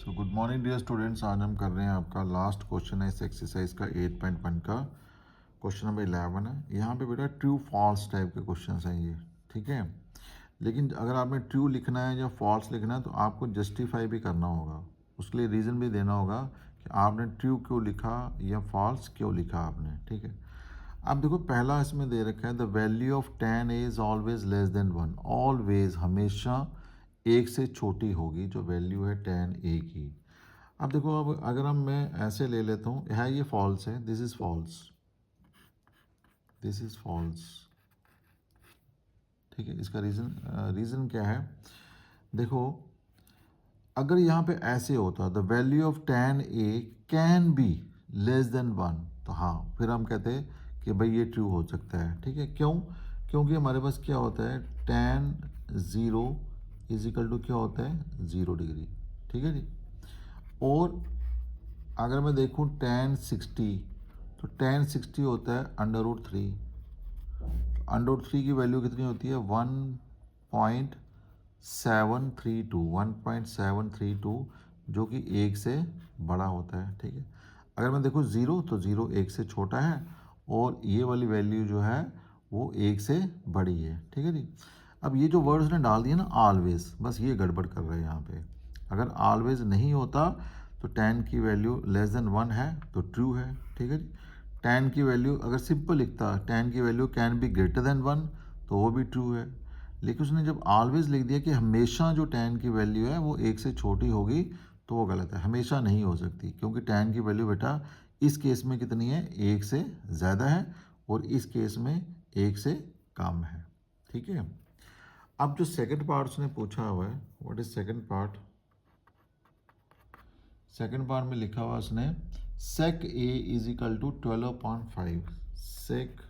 सो good morning dear students. आज हम कर रहे हैं आपका लास्ट क्वेश्चन है इस एक्सरसाइज का 8.1 का। क्वेश्चन नंबर 11 है। यहाँ पे बेटा ट्रू फॉल्स टाइप के क्वेश्चन हैं ये, ठीक है। लेकिन अगर आपने ट्रू लिखना है या फॉल्स लिखना है तो आपको जस्टिफाई भी करना होगा, उसके लिए रीज़न भी देना होगा कि आपने ट्रू क्यों लिखा या फॉल्स क्यों लिखा आपने, ठीक है। अब देखो पहला इसमें दे रखा है the value of 10 is always less than 1। Always हमेशा एक से छोटी होगी जो वैल्यू है 10 की। अब देखो, अब अगर हम मैं ऐसे ले लेता हूँ, है ये फॉल्स है, this is false, this is false, ठीक है। इसका रीज़न क्या है, देखो अगर यहाँ पे ऐसे होता the value of 10 can be less than 1, तो हाँ फिर हम कहते हैं कि भाई ये ट्रू हो सकता है, ठीक है। क्यों? क्योंकि हमारे पास क्या होता है 10 इज इक्वल टू क्या होता है 0 डिग्री, ठीक है जी। और अगर मैं देखूँ 1060, तो 1060 होता है √3। √3 की वैल्यू कितनी होती है 1.732, जो कि एक से बड़ा होता है, ठीक है। अगर मैं देखूँ ज़ीरो, तो ज़ीरो एक से छोटा है और ये वाली वैल्यू जो है वो एक से बड़ी है, ठीक है जी। अब ये जो वर्ड्स ने डाल दिए ना ऑलवेज, बस ये गड़बड़ कर रहे हैं यहाँ पे। अगर ऑलवेज नहीं होता तो 10 की वैल्यू लेस देन 1 है तो ट्रू है, ठीक है जी। 10 की वैल्यू अगर सिंपल लिखता 10 की value can be greater than 1 तो वो भी ट्रू है। लेकिन उसने जब ऑलवेज लिख दिया कि हमेशा जो 10 की वैल्यू है वो एक से छोटी होगी, तो वो गलत है। हमेशा नहीं हो सकती, क्योंकि 10 की वैल्यू बेटा इस केस में कितनी है, एक से ज़्यादा है, और इस केस में एक से कम है, ठीक है। अब जो सेकंड पार्ट उसने पूछा हुआ है, what is second part, second part में लिखा हुआ उसने sec a is equal to 12/5, sec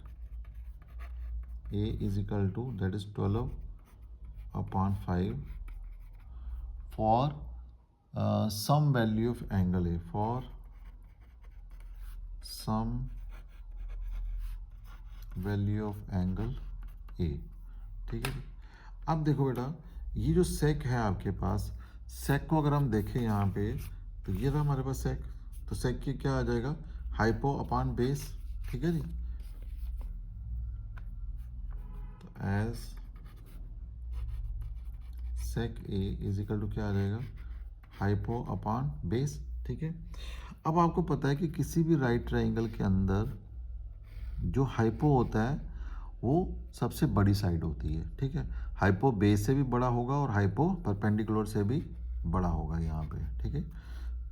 a is equal to that is 12/5 for some value of angle a, for some value of angle a, ठीक है। अब देखो बेटा ये जो sec है आपके पास, sec को अगर हम देखें यहाँ पे तो ये था हमारे पास sec, तो sec की क्या आ जाएगा हाइपो अपॉन बेस, ठीक है जी। तो as sec a is equal to क्या आ जाएगा हाइपो अपॉन बेस, ठीक है। अब आपको पता है कि किसी भी राइट ट्राइंगल के अंदर जो हाइपो होता है वो सबसे बड़ी साइड होती है, ठीक है। हाइपो बेस से भी बड़ा होगा और हाइपो परपेंडिकुलर से भी बड़ा होगा यहाँ पे, ठीक है।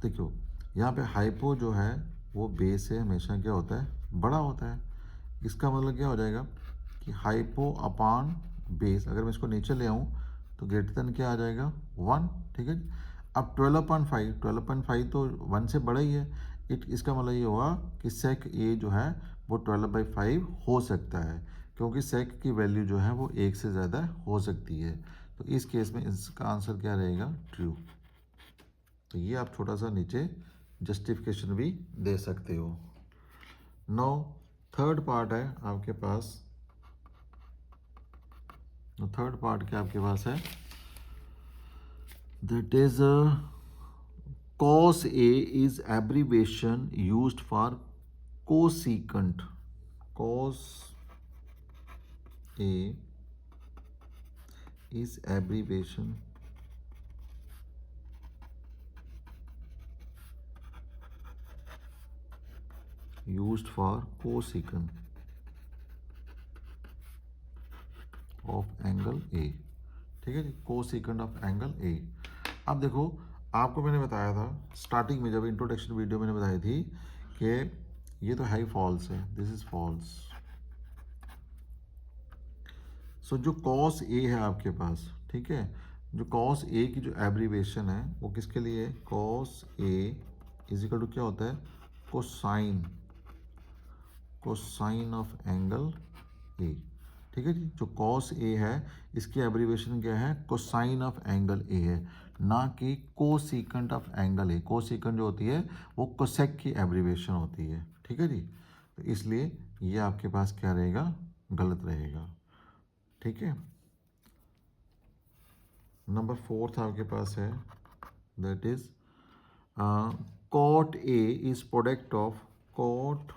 देखो यहाँ पे हाइपो जो है वो बेस से हमेशा क्या होता है बड़ा होता है। इसका मतलब क्या हो जाएगा कि हाइपो अपॉन बेस, अगर मैं इसको नीचे ले आऊँ तो ग्रेटर देन क्या आ जाएगा 1, ठीक है। अब 12/5 तो 1 से बड़ा ही है। इसका मतलब ये हुआ कि सेक ए जो है वो 12/5 हो सकता है, क्योंकि सेक की वैल्यू जो है वो एक से ज़्यादा हो सकती है। तो इस केस में इसका आंसर क्या रहेगा ट्रू। तो ये आप छोटा सा नीचे जस्टिफिकेशन भी दे सकते हो। नो थर्ड पार्ट है आपके पास, थर्ड पार्ट क्या आपके पास है, that is cos A is abbreviation used for cosecant. Cos A is abbreviation used for cosecant of angle A, ठीक है जी, cosecant of angle A। अब देखो आपको मैंने बताया था स्टार्टिंग में, जब इंट्रोडक्शन वीडियो मैंने बताई थी कि ये तो है ही फॉल्स है, दिस इज फॉल्स। सो जो cos A है आपके पास, ठीक है, जो cos A की जो एब्रीवेशन है वो किसके लिए है, cos A is equal to क्या होता है cosine, cosine of angle A, ठीक है जी। जो cos A है इसकी एब्रीवेशन क्या है कोसाइन ऑफ एंगल A है, ना कि cosecant of angle A। Cosecant जो होती है वो कोसेक की एब्रीवेशन होती है, ठीक है जी। तो इसलिए ये आपके पास क्या रहेगा गलत रहेगा, ठीक है। नंबर 4 आपके पास है that is cot A is product of cot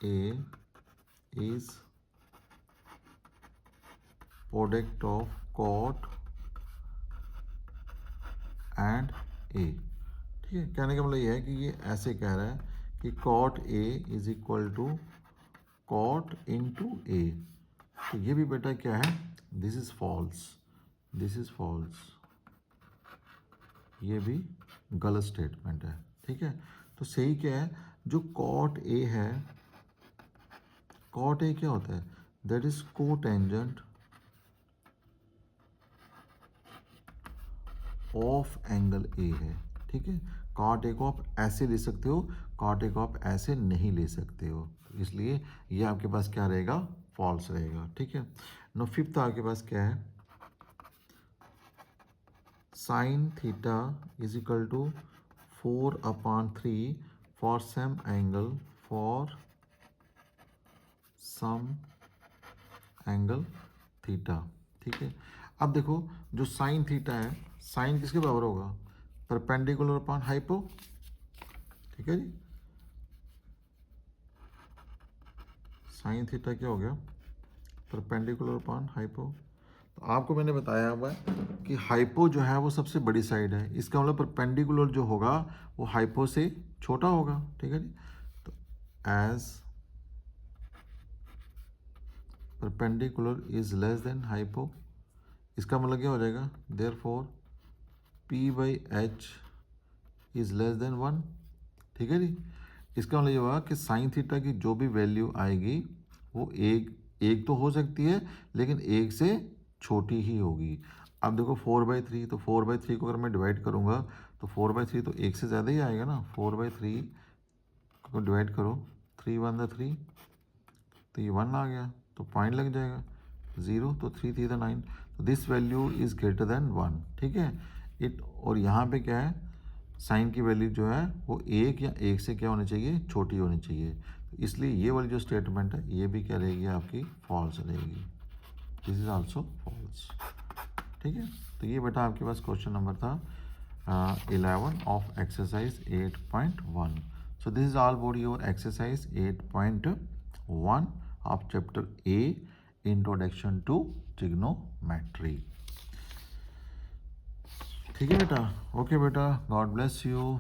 A is product of cot and A. ठीक है, कहने का मतलब ये है कि ये ऐसे कह रहा है कि cot A is equal to cot into A. तो ये भी बेटा क्या है, this is false, this is false, ये भी गलत स्टेटमेंट है। ठीक है, तो सही क्या है, जो cot A है, cot A क्या होता है, that is cotangent of angle A है। ठीक है, cot A को आप ऐसे ले सकते हो, cot A को आप ऐसे नहीं ले सकते हो, तो इसलिए ये आपके पास क्या रहेगा, फॉल्स रहेगा। ठीक है, नो फिफ्थ आपके पास क्या है, sine theta is equal to 4/3 for some angle, for some angle theta. ठीक है, अब देखो जो साइन थीटा है, साइन किसके बराबर होगा, परपेंडिकुलर अपॉन हाइपो। ठीक है जी, साइन थीटा क्या हो गया, परपेंडिकुलर अपॉन हाइपो। तो आपको मैंने बताया हुआ है कि हाइपो जो है वो सबसे बड़ी साइड है, इसका मतलब परपेंडिकुलर जो होगा वो हाइपो से छोटा होगा। ठीक है जी, तो as perpendicular is less than hypo, इसका मतलब क्या हो जाएगा, therefore p by h is less than 1। ठीक है जी, इसका मतलब ये होगा कि साइन थीटा की जो भी वैल्यू आएगी वो एक तो हो सकती है, लेकिन एक से छोटी ही होगी। अब देखो 4/3, तो 4/3 को अगर मैं डिवाइड करूँगा तो 4/3 तो एक से ज़्यादा ही आएगा ना। 4/3 को डिवाइड करो, 3 1 3, तो ये 1 आ गया, तो पॉइंट लग जाएगा 0, तो 3 3 9, तो this value is greater than 1। ठीक है, इट, और यहाँ पे क्या है, साइन की वैल्यू जो है वो एक या एक से क्या होनी चाहिए, छोटी होनी चाहिए। तो इसलिए ये वाली जो स्टेटमेंट है ये भी क्या रहेगी आपकी, फॉल्स रहेगी, दिस इज आल्सो फॉल्स। ठीक है, तो ये बेटा आपके पास क्वेश्चन नंबर था 11 of exercise 8.1। So this is all about your exercise 8.1 of chapter A, introduction to trigonometry. ठीक है बेटा, ओके बेटा, गॉड ब्लेस यू।